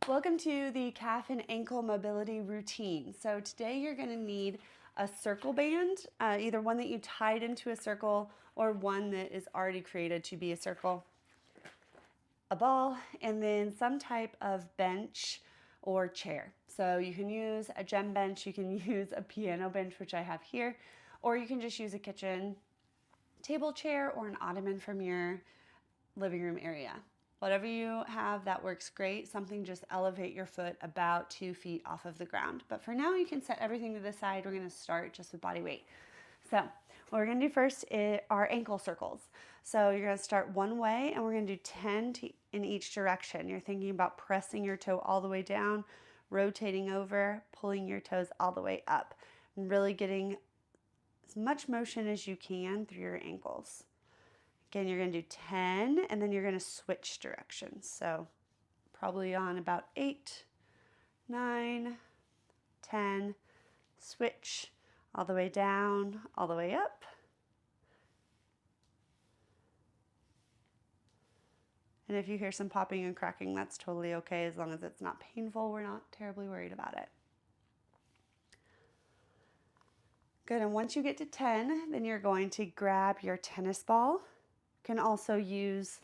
Welcome to the calf and ankle mobility routine. So today you're going to need a circle band, either one that you tied into a circle or one that is already created to be a circle, a ball, and then some type of bench or chair. So you can use a gem bench, you can use a piano bench, which I have here, or you can just use a kitchen table chair or an ottoman from your living room area. Whatever you have, that works great. Something just elevate your foot about 2 feet off of the ground. But for now, you can set everything to the side. We're gonna start just with body weight. So what we're gonna do first are ankle circles. So you're gonna start one way and we're gonna do 10 in each direction. You're thinking about pressing your toe all the way down, rotating over, pulling your toes all the way up, and really getting as much motion as you can through your ankles. Again, you're going to do 10 and then you're going to switch directions. So probably on about 8, 9, 10, switch all the way down, all the way up. And if you hear some popping and cracking, that's totally okay. As long as it's not painful, we're not terribly worried about it. Good, and once you get to 10, then you're going to grab your tennis ball. Can also use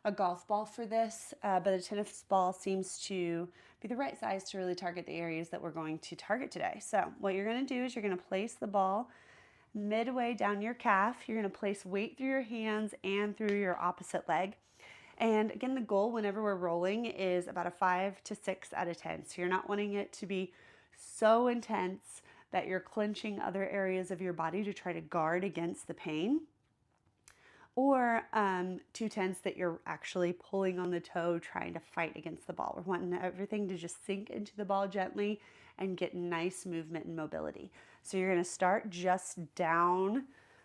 a golf ball for this, but a tennis ball seems to be the right size to really target the areas that we're going to target today. So what you're going to do is you're going to place the ball midway down your calf. You're going to place weight through your hands and through your opposite leg. And again, the goal whenever we're rolling is about a 5 to 6 out of 10. So you're not wanting it to be so intense that you're clenching other areas of your body to try to guard against the pain, or too tense that you're actually pulling on the toe trying to fight against the ball. We're wanting everything to just sink into the ball gently and get nice movement and mobility. So you're going to start just down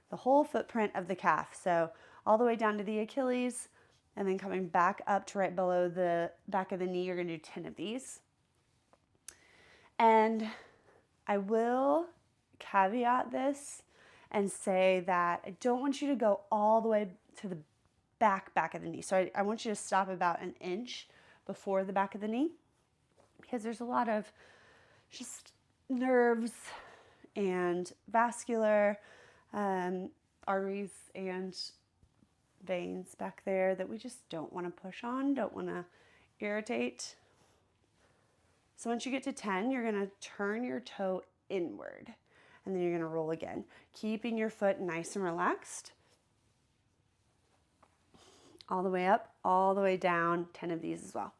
the whole footprint of the calf. So all the way down to the Achilles, and then coming back up to right below the back of the knee. You're going to do 10 of these. And I will caveat this and say that I don't want you to go all the way to the back of the knee. So I want you to stop about an inch before the back of the knee, because there's a lot of just nerves and vascular arteries and veins back there that we just don't want to push on, don't want to irritate. So once you get to 10, you're going to turn your toe inward. And then you're going to roll again, keeping your foot nice and relaxed. All the way up, all the way down, 10 of these as well.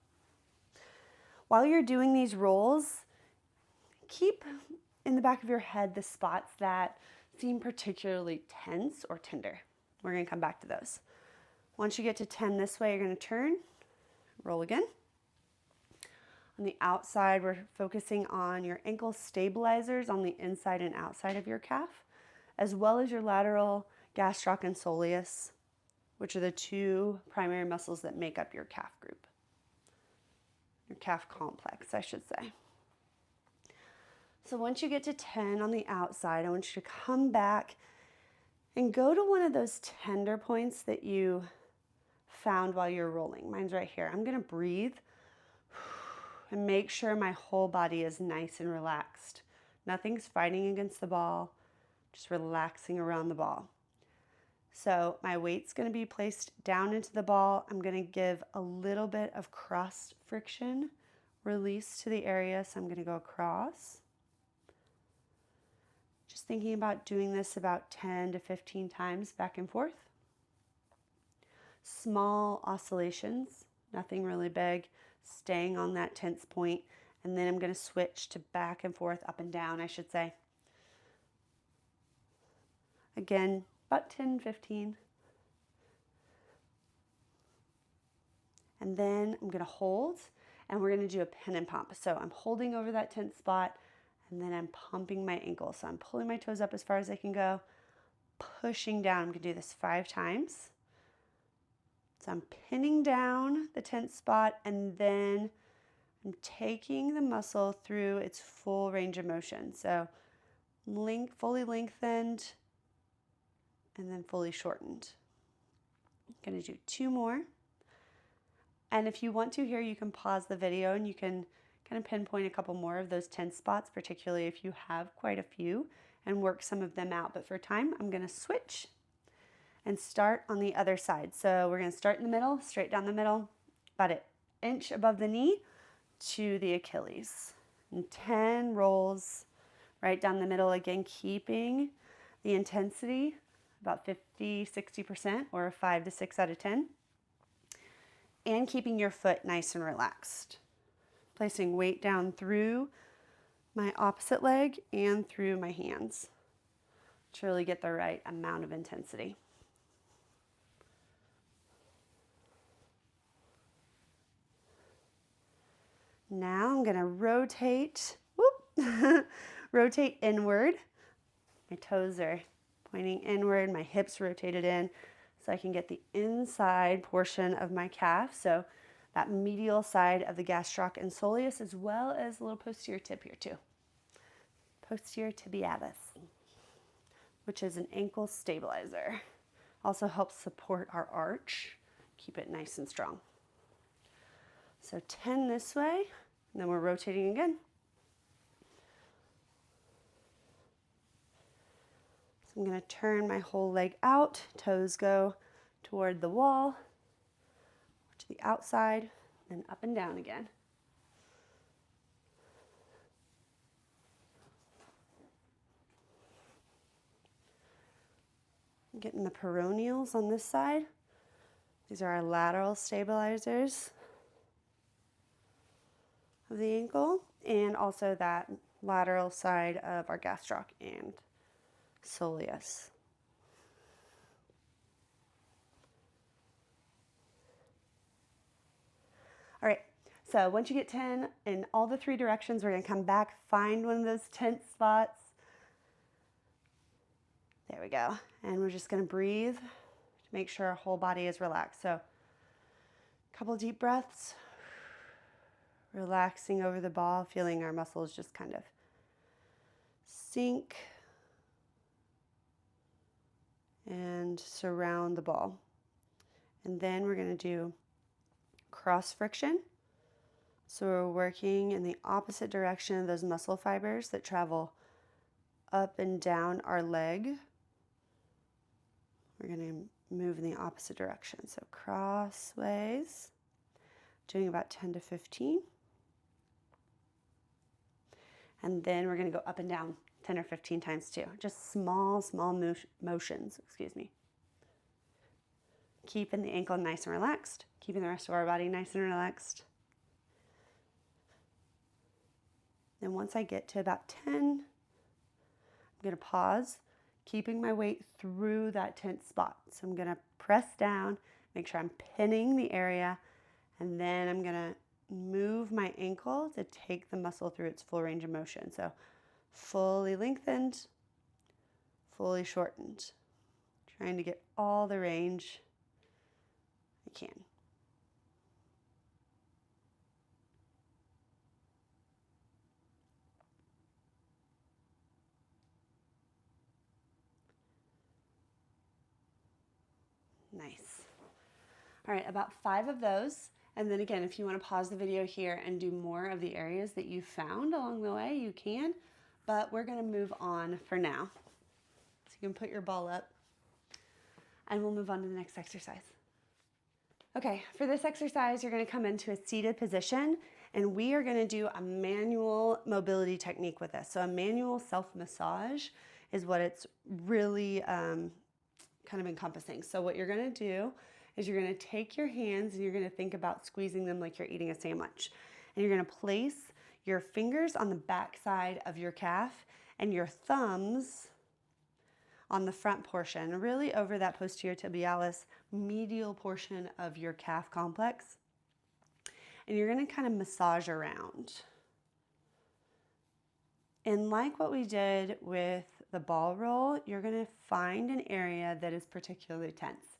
While you're doing these rolls, keep in the back of your head the spots that seem particularly tense or tender. We're going to come back to those. Once you get to 10 this way, you're going to turn, roll again. On the outside, we're focusing on your ankle stabilizers on the inside and outside of your calf, as well as your lateral gastroc and soleus, which are the two primary muscles that make up your calf group. Your calf complex, I should say. So once you get to 10 on the outside, I want you to come back and go to one of those tender points that you found while you're rolling. Mine's right here. I'm going to breathe and make sure my whole body is nice and relaxed. Nothing's fighting against the ball, just relaxing around the ball. So my weight's going to be placed down into the ball. I'm going to give a little bit of cross friction release to the area. So I'm going to go across. Just thinking about doing this about 10 to 15 times back and forth. Small oscillations, nothing really big. Staying on that tense point, and then I'm going to switch to back and forth, up and down, I should say. Again, about 10, 15. And then I'm going to hold, and we're going to do a pin and pump. So I'm holding over that tense spot, and then I'm pumping my ankle. So I'm pulling my toes up as far as I can go, pushing down. I'm going to do this 5 times. So I'm pinning down the tense spot, and then I'm taking the muscle through its full range of motion. So fully lengthened and then fully shortened. I'm going to do 2 more. And if you want to here, you can pause the video and you can kind of pinpoint a couple more of those tense spots, particularly if you have quite a few, and work some of them out. But for time, I'm going to switch and start on the other side. So we're going to start in the middle, straight down the middle, about an inch above the knee to the Achilles. And 10 rolls right down the middle, again, keeping the intensity about 50-60% or a 5 to 6 out of 10, and keeping your foot nice and relaxed. Placing weight down through my opposite leg and through my hands to really get the right amount of intensity. Now I'm going to rotate, rotate inward. My toes are pointing inward, my hips rotated in so I can get the inside portion of my calf. So that medial side of the gastroc and soleus, as well as a little posterior tib here too. Posterior tibialis, which is an ankle stabilizer. Also helps support our arch, keep it nice and strong. So 10 this way, and then we're rotating again. So I'm going to turn my whole leg out, toes go toward the wall, to the outside, then up and down again. Getting the peroneals on this side. These are our lateral stabilizers of the ankle, and also that lateral side of our gastroc and soleus. All right, so once you get 10 in all the 3 directions, we're going to come back, find one of those tense spots. There we go. And we're just going to breathe to make sure our whole body is relaxed. So a couple deep breaths, relaxing over the ball, feeling our muscles just kind of sink and surround the ball. And then we're going to do cross friction. So we're working in the opposite direction of those muscle fibers that travel up and down our leg. We're going to move in the opposite direction. So crossways, doing about 10 to 15. And then we're going to go up and down 10 or 15 times too. Just small motions, Keeping the ankle nice and relaxed, keeping the rest of our body nice and relaxed. Then once I get to about 10, I'm going to pause, keeping my weight through that tense spot. So I'm going to press down, make sure I'm pinning the area, and then I'm going to move my ankle to take the muscle through its full range of motion. So fully lengthened, fully shortened. Trying to get all the range I can. Nice. All right, about 5 of those. And then again, if you want to pause the video here and do more of the areas that you found along the way, you can. But we're going to move on for now. So you can put your ball up and we'll move on to the next exercise. Okay, for this exercise, you're going to come into a seated position and we are going to do a manual mobility technique with this. So a manual self-massage is what it's really kind of encompassing. So what you're going to do is you're going to take your hands and you're going to think about squeezing them like you're eating a sandwich. And you're going to place your fingers on the back side of your calf and your thumbs on the front portion, really over that posterior tibialis medial portion of your calf complex. And you're going to kind of massage around. And like what we did with the ball roll, you're going to find an area that is particularly tense.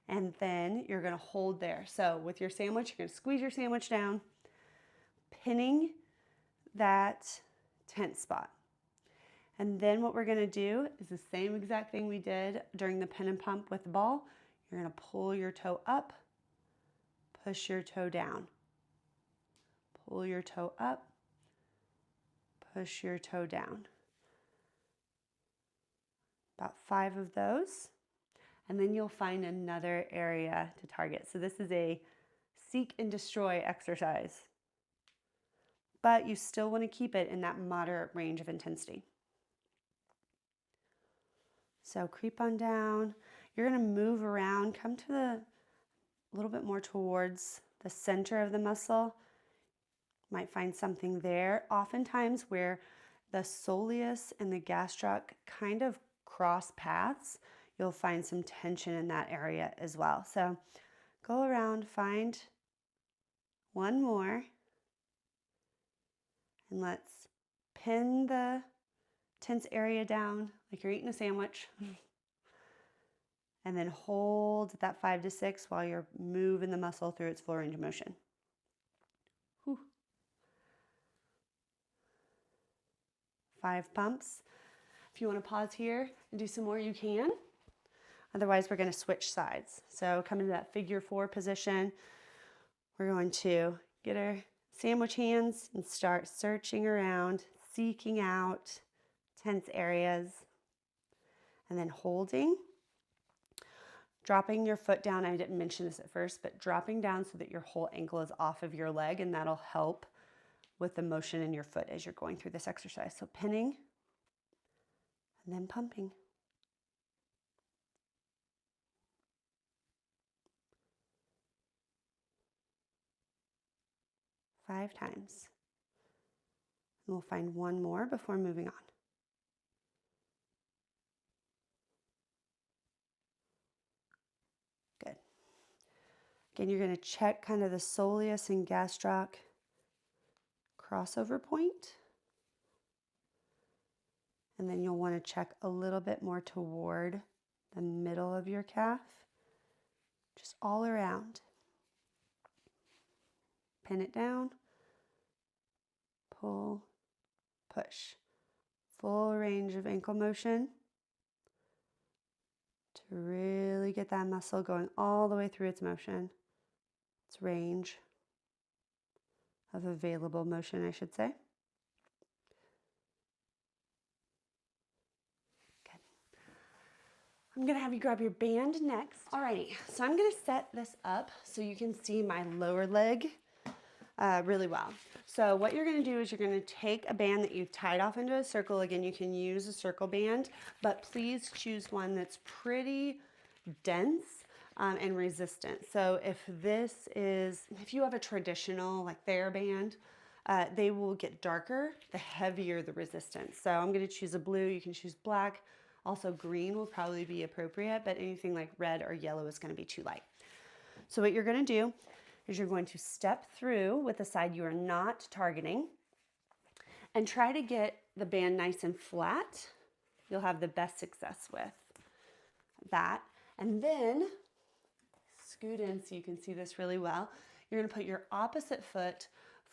And then you're going to hold there. So with your sandwich, you're going to squeeze your sandwich down, pinning that tense spot. And then what we're going to do is the same exact thing we did during the pin and pump with the ball. You're going to pull your toe up, push your toe down. Pull your toe up, push your toe down. About 5 of those. And then you'll find another area to target. So this is a seek and destroy exercise. But you still want to keep it in that moderate range of intensity. So creep on down. You're going to move around, come to a little bit more towards the center of the muscle. Might find something there. Oftentimes where the soleus and the gastroc kind of cross paths, you'll find some tension in that area as well. So go around, find one more, and let's pin the tense area down like you're eating a sandwich. And then hold that 5 to 6 while you're moving the muscle through its full range of motion. Whew. 5 pumps. If you want to pause here and do some more, you can. Otherwise, we're going to switch sides. So come into that figure 4 position. We're going to get our sandwich hands and start searching around, seeking out tense areas, and then holding. Dropping your foot down. I didn't mention this at first, but dropping down so that your whole ankle is off of your leg, and that'll help with the motion in your foot as you're going through this exercise. So pinning and then pumping. 5 times. And we'll find one more before moving on. Good. Again, you're going to check kind of the soleus and gastroc crossover point. And then you'll want to check a little bit more toward the middle of your calf, just all around. Pin it down, pull, push. Full range of ankle motion to really get that muscle going all the way through its motion, its range of available motion, I should say. Good. I'm going to have you grab your band next. Alrighty, so I'm going to set this up so you can see my lower leg really well. So what you're going to do is you're going to take a band that you've tied off into a circle. Again, you can use a circle band, but please choose one that's pretty dense and resistant. So if you have a traditional like TheraBand, they will get darker the heavier the resistance. So I'm going to choose a blue. You can choose black. Also green will probably be appropriate, but anything like red or yellow is going to be too light. So what you're going to do is you're going to step through with the side you are not targeting and try to get the band nice and flat. You'll have the best success with that. And then scoot in so you can see this really well. You're going to put your opposite foot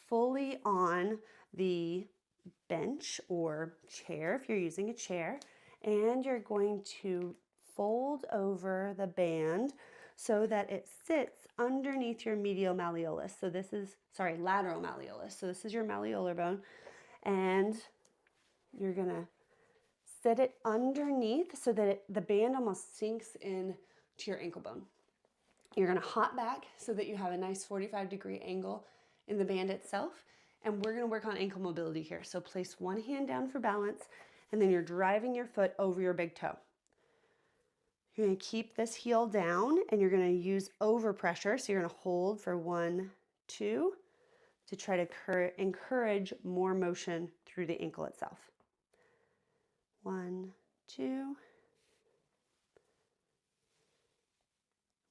fully on the bench or chair if you're using a chair, and you're going to fold over the band so that it sits underneath your medial malleolus. So this is, lateral malleolus. So this is your malleolar bone, and you're gonna sit it underneath so that the band almost sinks in to your ankle bone. You're gonna hop back so that you have a nice 45-degree angle in the band itself, and we're gonna work on ankle mobility here. So place one hand down for balance, and then you're driving your foot over your big toe. You're going to keep this heel down, and you're going to use overpressure. So you're going to hold for 1, 2 to try to encourage more motion through the ankle itself. 1, 2.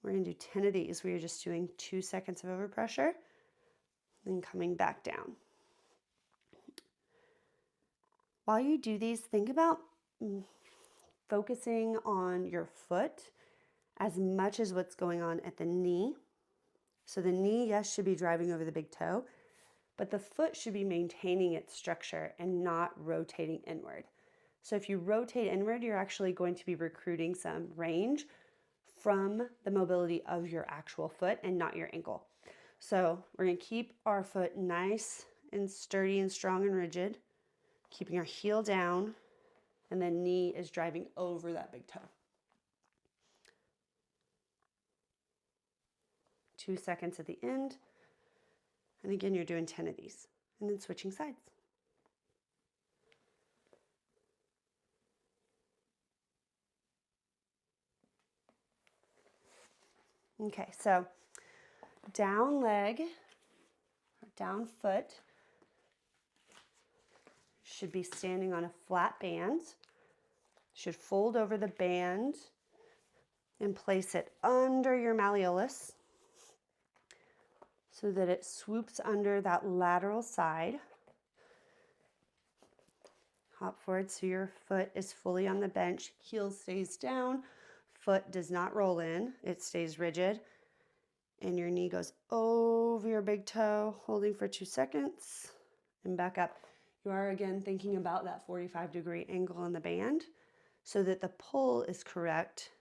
We're going to do 10 of these where you're just doing 2 seconds of overpressure, then coming back down. While you do these, think about focusing on your foot as much as what's going on at the knee. So the knee, yes, should be driving over the big toe, but the foot should be maintaining its structure and not rotating inward. So if you rotate inward, you're actually going to be recruiting some range from the mobility of your actual foot and not your ankle. So we're going to keep our foot nice and sturdy and strong and rigid, keeping our heel down, and then knee is driving over that big toe. 2 seconds at the end. And again, you're doing 10 of these and then switching sides. Okay, so down leg or down foot should be standing on a flat band. Should fold over the band and place it under your malleolus so that it swoops under that lateral side. Hop forward so your foot is fully on the bench. Heel stays down. Foot does not roll in. It stays rigid. And your knee goes over your big toe, holding for 2 seconds, and back up. You are again thinking about that 45-degree angle on the band so that the pull is correct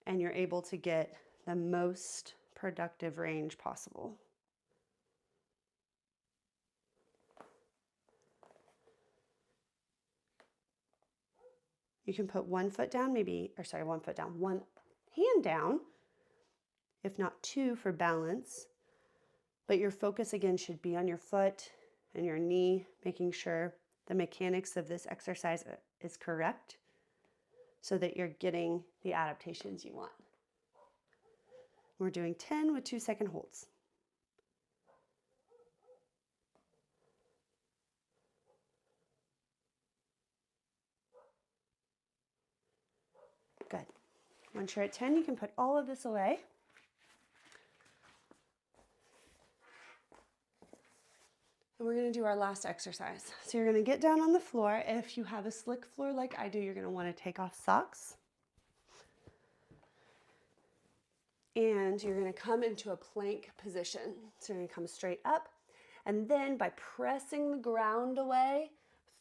and you're able to get the most productive range possible. You can put one foot down, one hand down, if not two for balance. But your focus again should be on your foot and your knee, making sure the mechanics of this exercise is correct so that you're getting the adaptations you want. We're doing 10 with 2-second holds. Good. Once you're at 10, you can put all of this away. And we're going to do our last exercise. So you're going to get down on the floor. If you have a slick floor like I do, you're going to want to take off socks. And you're going to come into a plank position. So you're going to come straight up. And then by pressing the ground away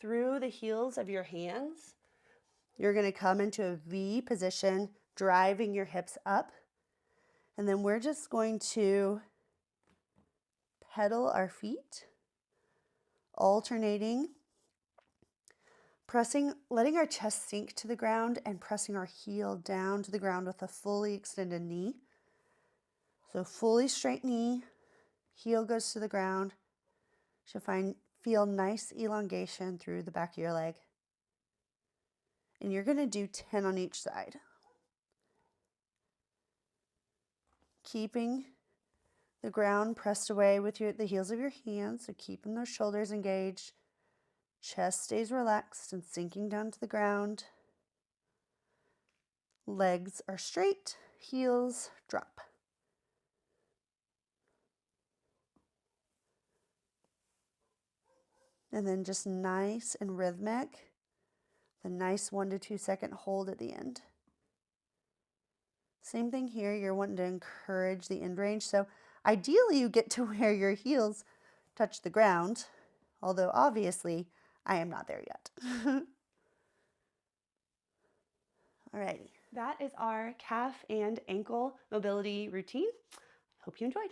through the heels of your hands, you're going to come into a V position, driving your hips up. And then we're just going to pedal our feet, alternating, pressing, letting our chest sink to the ground and pressing our heel down to the ground with a fully extended knee. So fully straight knee, heel goes to the ground. Should feel nice elongation through the back of your leg. And you're going to do 10 on each side. Keeping the ground pressed away with the heels of your hands, so keeping those shoulders engaged. Chest stays relaxed and sinking down to the ground. Legs are straight, heels drop. And then just nice and rhythmic, the nice 1 to 2 second hold at the end. Same thing here, you're wanting to encourage the end range. So ideally you get to where your heels touch the ground, although obviously I am not there yet. Alrighty, that is our calf and ankle mobility routine. Hope you enjoyed.